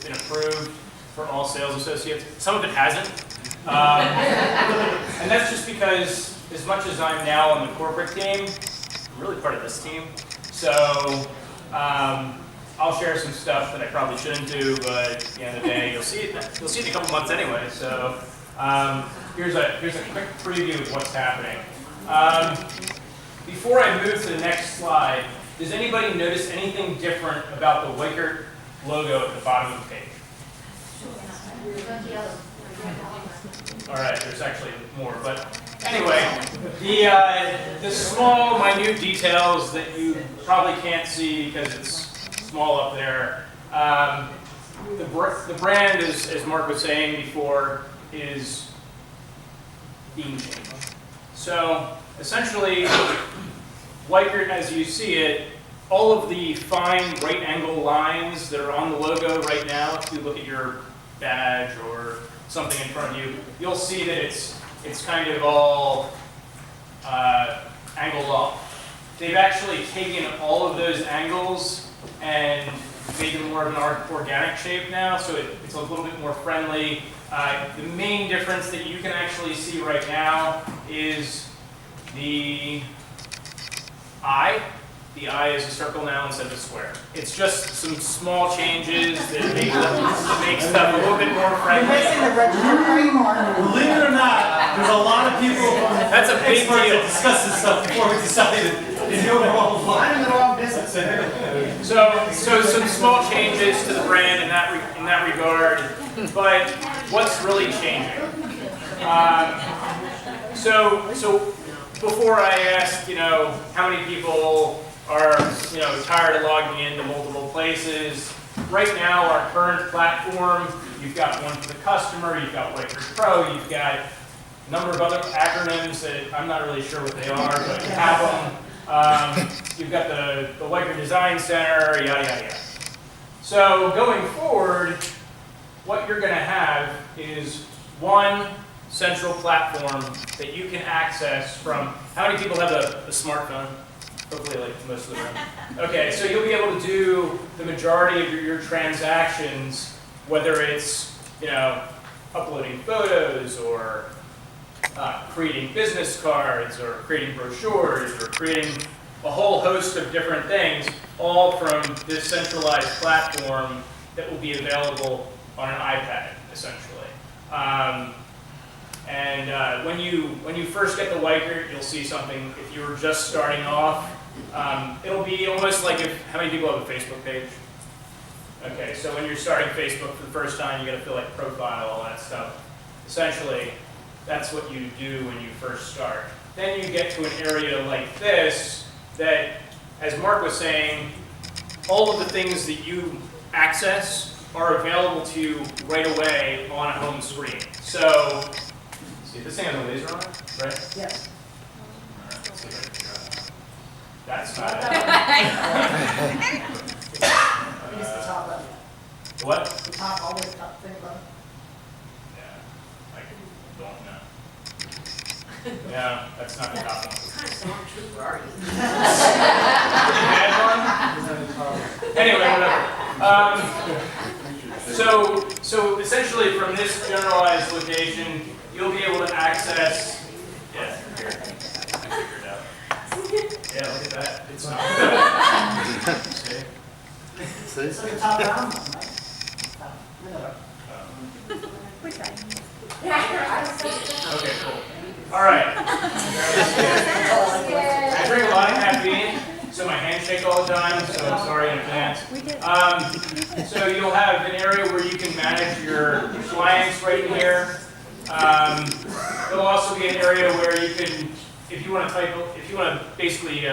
been approved for all sales associates. Some of it hasn't. And that's just because as much as I'm now on the corporate team, I'm really part of this team. So I'll share some stuff that I probably shouldn't do, but at the end of the day, you'll see it in a couple months anyway. So here's a quick preview of what's happening. Before I move to the next slide, does anybody notice anything different about the Weichert logo at the bottom of the page? All right, there's actually more, but anyway, the small, minute details that you probably can't see because it's small up there. The brand, as Mark was saying before, is being changed. So essentially, Weichert, as you see it, all of the fine right angle lines that are on the logo right now, if you look at your badge or something in front of you, you'll see that it's kind of all angled off. They've actually taken all of those angles and made them more of an organic shape now, so it's a little bit more friendly. The main difference that you can actually see right now is the eye. The eye is a circle now instead of a square. It's just some small changes that make stuff a little bit more friendly. You're missing the registry mark. Believe it or not, there's a lot of people That's a big experts deal. that discuss this stuff before we decided in the overall I'm in the wrong business. So some small changes to the brand in that regard, but what's really changing? So before I asked, how many people are, tired of logging into multiple places. Right now, our current platform, you've got one for the customer, you've got Weichert Pro, you've got a number of other acronyms that I'm not really sure what they are, but you have them. You've got the Weichert Design Center, yada, yada, yada. So going forward, what you're going to have is one central platform that you can access from. How many people have a smartphone? Hopefully, like most of the room. Okay, so you'll be able to do the majority of your transactions, whether it's uploading photos or creating business cards or creating brochures or creating a whole host of different things, all from this centralized platform that will be available on an iPad, essentially. When you first get the Weichert, you'll see something. If you were just starting off, it'll be almost like how many people have a Facebook page? Okay, so when you're starting Facebook for the first time, you got to fill out profile, all that stuff. Essentially, that's what you do when you first start. Then you get to an area like this that, as Mark was saying, all of the things that you access are available to you right away on a home screen. So, see, this thing has a laser on it, right? Yes. All right, let's see if I can figure out. That's not it. It's the top button. What? The top, all the top thing button. Yeah, I don't know. Yeah, that's not the top one. What kind of stormtrooper are you? Bad one? Anyway, whatever. So essentially from this generalized location, you'll be able to access, yeah, here, I figured it out. Yeah, look at that, it's not. See? It's like the top round one, right? Okay, cool. All right. I drink a lot of caffeine, so my hands shake all the time, so I'm sorry in advance. So you'll have an area where you can manage your clients right in here. There'll also be an area where you can, if you want to basically,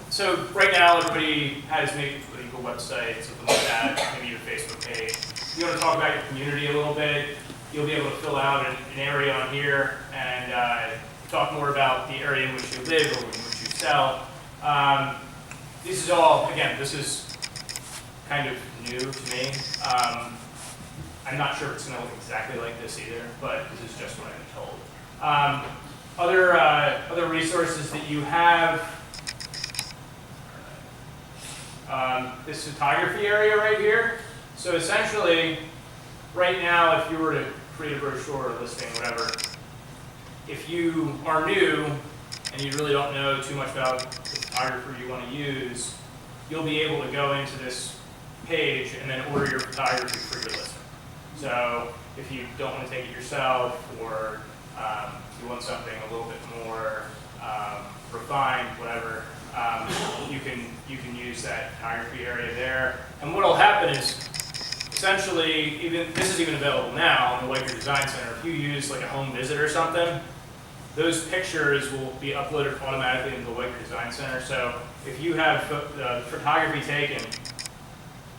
so right now everybody has maybe a website, something like that, maybe your Facebook page. If you want to talk about your community a little bit, you'll be able to fill out an area on here and talk more about the area in which you live or in which you sell. This is all, again, this is kind of new to me. I'm not sure if it's going to look exactly like this either, but this is just what I've been told. Other resources that you have, this photography area right here. So essentially, right now, if you were to create a brochure or listing, whatever, if you are new and you really don't know too much about the photographer you want to use, you'll be able to go into this page and then order your photography for your listing. So if you don't want to take it yourself, or you want something a little bit more refined, whatever, you can use that photography area there. And what will happen is, essentially, this is even available now on the White Bear Design Center. If you use like a home visit or something, those pictures will be uploaded automatically into the White Bear Design Center. So if you have photography taken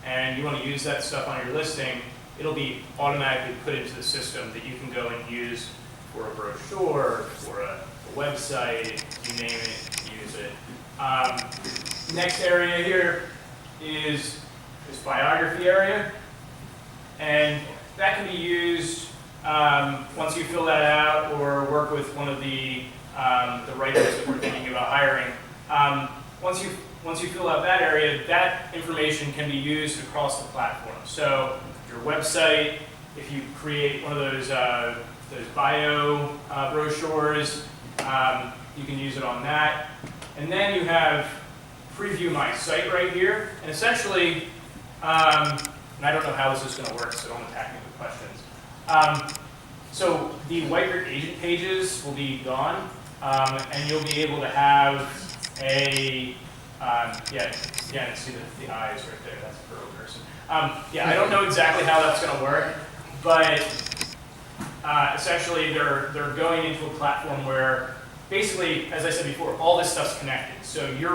and you want to use that stuff on your listing, it'll be automatically put into the system that you can go and use for a brochure, for a website, you name it, use it. Next area here is this biography area, and that can be used once you fill that out or work with one of the writers that we're thinking about hiring. Once you fill out that area, that information can be used across the platform. So your website, if you create one of those bio brochures, you can use it on that. And then you have Preview My Site right here. And essentially, and I don't know how this is going to work, so don't attack me with questions. So the White Bear agent pages will be gone, and you'll be able to have a, yeah, see the eyes right there, that's a pro person. Yeah, I don't know exactly how that's going to work, but essentially they're going into a platform where basically, as I said before, all this stuff's connected. So you're